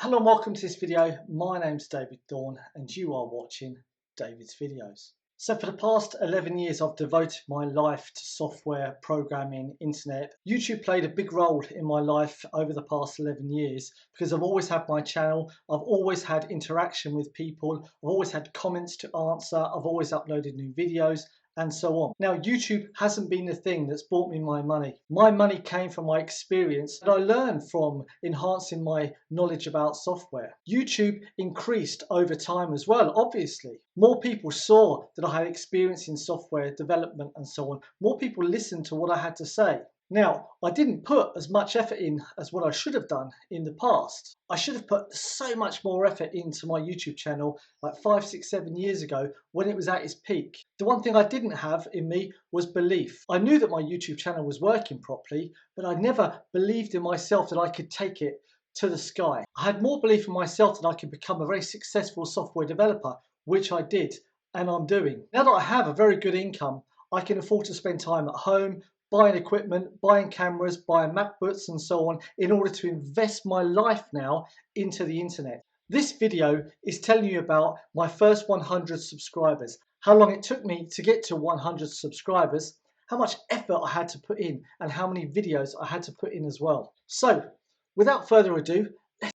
Hello and welcome to this video. My name's David Thorn and you are watching David's Videos. So for the past 11 years I've devoted my life to software, programming, internet. YouTube played a big role in my life over the past 11 years because I've always had my channel, I've always had interaction with people, I've always had comments to answer, I've always uploaded new videos and so on. Now YouTube hasn't been the thing that's brought me my money. My money came from my experience that I learned from enhancing my knowledge about software. YouTube increased over time as well, obviously. More people saw that I had experience in software development and so on. More people listened to what I had to say. Now, I didn't put as much effort in as what I should have done in the past. I should have put so much more effort into my YouTube channel like 5, 6, 7 years ago when it was at its peak. The one thing I didn't have in me was belief. I knew that my YouTube channel was working properly, but I never believed in myself that I could take it to the sky. I had more belief in myself that I could become a very successful software developer, which I did and I'm doing. Now that I have a very good income, I can afford to spend time at home, buying equipment, buying cameras, buying MacBooks and so on in order to invest my life now into the internet. This video is telling you about my first 100 subscribers, how long it took me to get to 100 subscribers, how much effort I had to put in and how many videos I had to put in as well. So without further ado, let's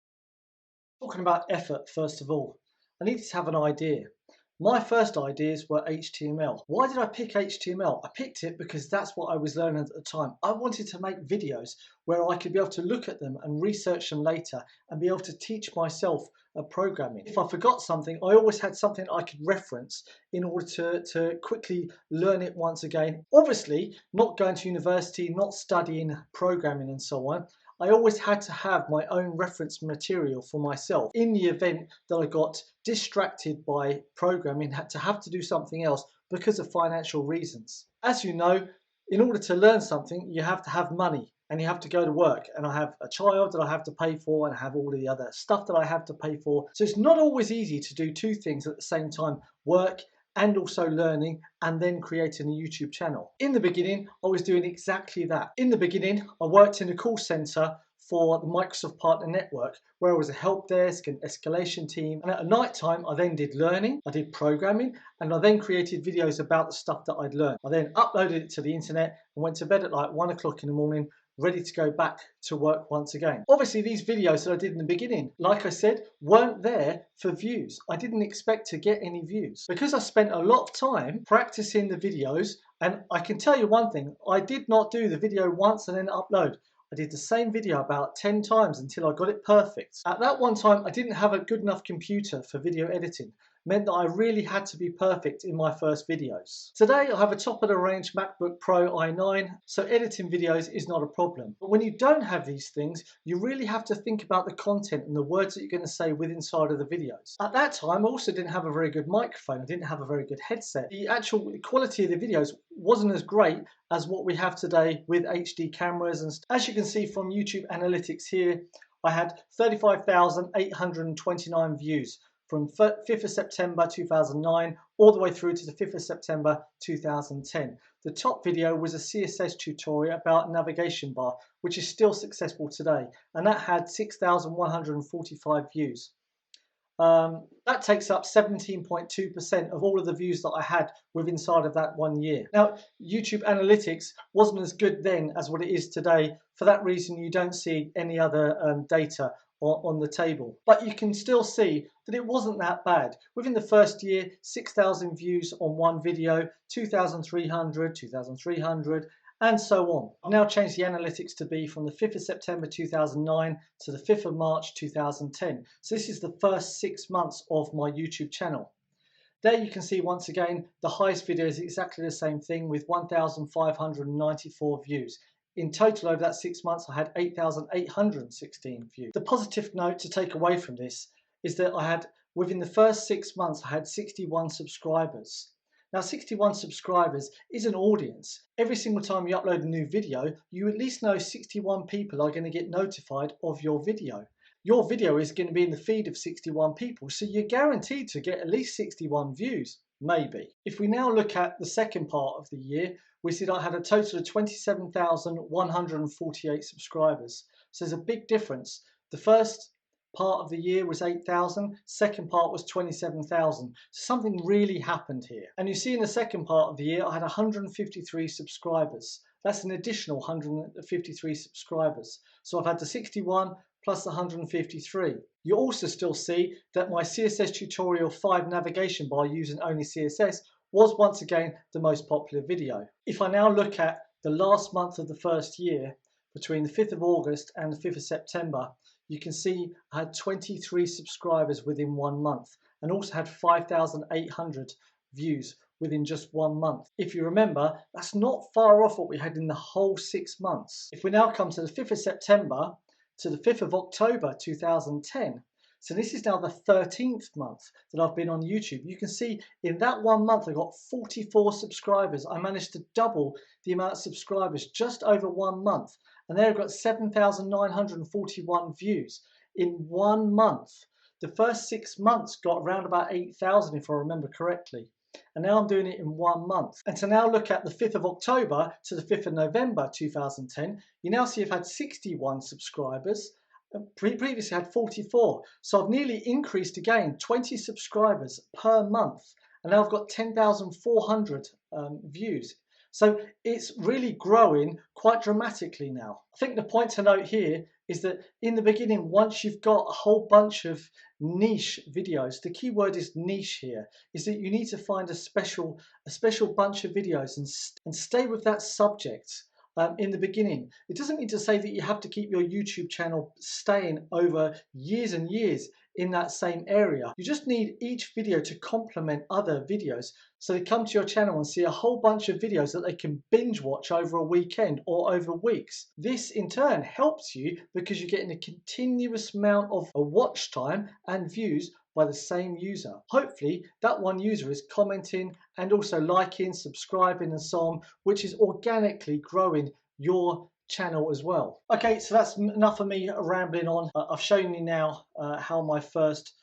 talking about effort first of all. I need to have an idea. My first ideas were HTML. Why did I pick HTML? I picked it because that's what I was learning at the time. I wanted to make videos where I could be able to look at them and research them later and be able to teach myself programming. If I forgot something, I always had something I could reference in order to quickly learn it once again. Obviously, not going to university, not studying programming and so on. I always had to have my own reference material for myself in the event that I got distracted by programming, had to have to do something else because of financial reasons. As you know, in order to learn something, you have to have money and you have to go to work. And I have a child that I have to pay for and I have all the other stuff that I have to pay for. So it's not always easy to do two things at the same time, work and also learning and then creating a YouTube channel. In the beginning, I was doing exactly that. In the beginning, I worked in a call center for the Microsoft Partner Network, where I was a help desk and escalation team. And at night time, I then did learning, I did programming, and I then created videos about the stuff that I'd learned. I then uploaded it to the internet and went to bed at like 1 o'clock in the morning, ready to go back to work once again. Obviously, these videos that I did in the beginning, like I said, weren't there for views. I didn't expect to get any views because I spent a lot of time practicing the videos. And I can tell you one thing, I did not do the video once and then upload. I did the same video about 10 times until I got it perfect. At that one time, I didn't have a good enough computer for video editing. Meant that I really had to be perfect in my first videos. Today I have a top of the range MacBook Pro i9, so editing videos is not a problem. But when you don't have these things, you really have to think about the content and the words that you're going to say with inside of the videos. At that time I also didn't have a very good microphone, I didn't have a very good headset. The actual quality of the videos wasn't as great as what we have today with HD cameras. And as you can see from YouTube analytics here, I had 35,829 views from 5th of September 2009 all the way through to the 5th of September 2010. The top video was a CSS tutorial about navigation bar, which is still successful today, and that had 6,145 views. That takes up 17.2% of all of the views that I had within inside of that 1 year. Now, YouTube analytics wasn't as good then as what it is today. For that reason, you don't see any other data on the table, but you can still see that it wasn't that bad. Within the first year, 6,000 views on one video, 2,300, 2,300, and so on. I've now changed the analytics to be from the 5th of September 2009 to the 5th of March 2010. So this is the first 6 months of my YouTube channel. There you can see once again, the highest video is exactly the same thing with 1,594 views. In total, over that 6 months, I had 8,816 views. The positive note to take away from this is that within the first 6 months, I had 61 subscribers. Now, 61 subscribers is an audience. Every single time you upload a new video, you at least know 61 people are going to get notified of your video. Your video is going to be in the feed of 61 people, so you're guaranteed to get at least 61 views. Maybe. If we now look at the second part of the year, we see that I had a total of 27,148 subscribers. So there's a big difference. The first part of the year was 8,000, second part was 27,000. Something really happened here. And you see in the second part of the year, I had 153 subscribers. That's an additional 153 subscribers. So I've had the 61 plus the 153. You also still see that my CSS tutorial 5 navigation bar using only CSS was once again the most popular video. If I now look at the last month of the first year, between the 5th of August and the 5th of September, you can see I had 23 subscribers within 1 month and also had 5,800 views within just 1 month. If you remember, that's not far off what we had in the whole 6 months. If we now come to the 5th of September to the 5th of October 2010, so this is now the 13th month that I've been on YouTube. You can see in that 1 month I got 44 subscribers. I managed to double the amount of subscribers just over 1 month. And there I've got 7,941 views in 1 month. The first 6 months got around about 8,000 if I remember correctly. And now I'm doing it in 1 month. And to now look at the 5th of October to the 5th of November 2010, you now see I've had 61 subscribers. Previously I had 44. So I've nearly increased again, 20 subscribers per month. And now I've got 10,400 views. So it's really growing quite dramatically now. I think the point to note here is that in the beginning, once you've got a whole bunch of niche videos, the key word is niche here, is that you need to find a special bunch of videos and stay with that subject. In the beginning. It doesn't mean to say that you have to keep your YouTube channel staying over years and years in that same area. You just need each video to complement other videos. So they come to your channel and see a whole bunch of videos that they can binge watch over a weekend or over weeks. This in turn helps you because you're getting a continuous amount of watch time and views by the same user. Hopefully that one user is commenting and also liking, subscribing and so on, which is organically growing your channel as well. Okay, so that's enough of me rambling on. I've shown you now how my first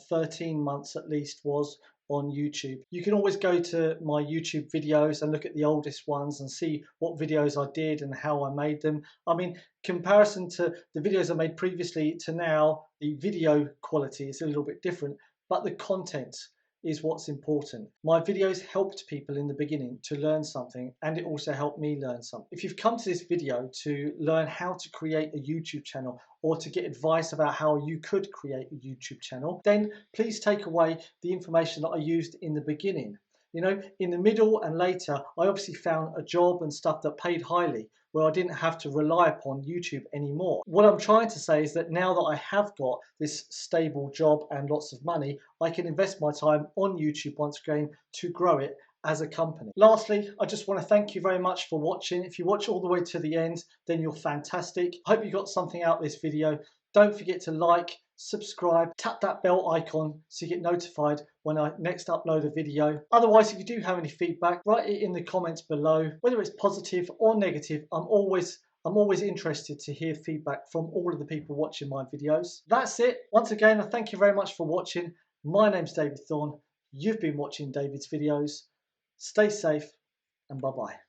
13 months at least was on YouTube. You can always go to my YouTube videos and look at the oldest ones and see what videos I did and how I made them. I mean, comparison to the videos I made previously to now, the video quality is a little bit different, but the content is what's important. My videos helped people in the beginning to learn something, and it also helped me learn something. If you've come to this video to learn how to create a YouTube channel or to get advice about how you could create a YouTube channel, then please take away the information that I used in the beginning. You know, in the middle and later, I obviously found a job and stuff that paid highly, where I didn't have to rely upon YouTube anymore. What I'm trying to say is that now that I have got this stable job and lots of money, I can invest my time on YouTube once again to grow it as a company. Lastly, I just want to thank you very much for watching. If you watch all the way to the end, then you're fantastic. I hope you got something out of this video. Don't forget to like, subscribe, tap that bell icon so you get notified when I next upload a video. Otherwise, if you do have any feedback, write it in the comments below. Whether it's positive or negative, I'm always interested to hear feedback from all of the people watching my videos. That's it. Once again, I thank you very much for watching. My name's David Thorn. You've been watching David's videos. Stay safe and bye-bye.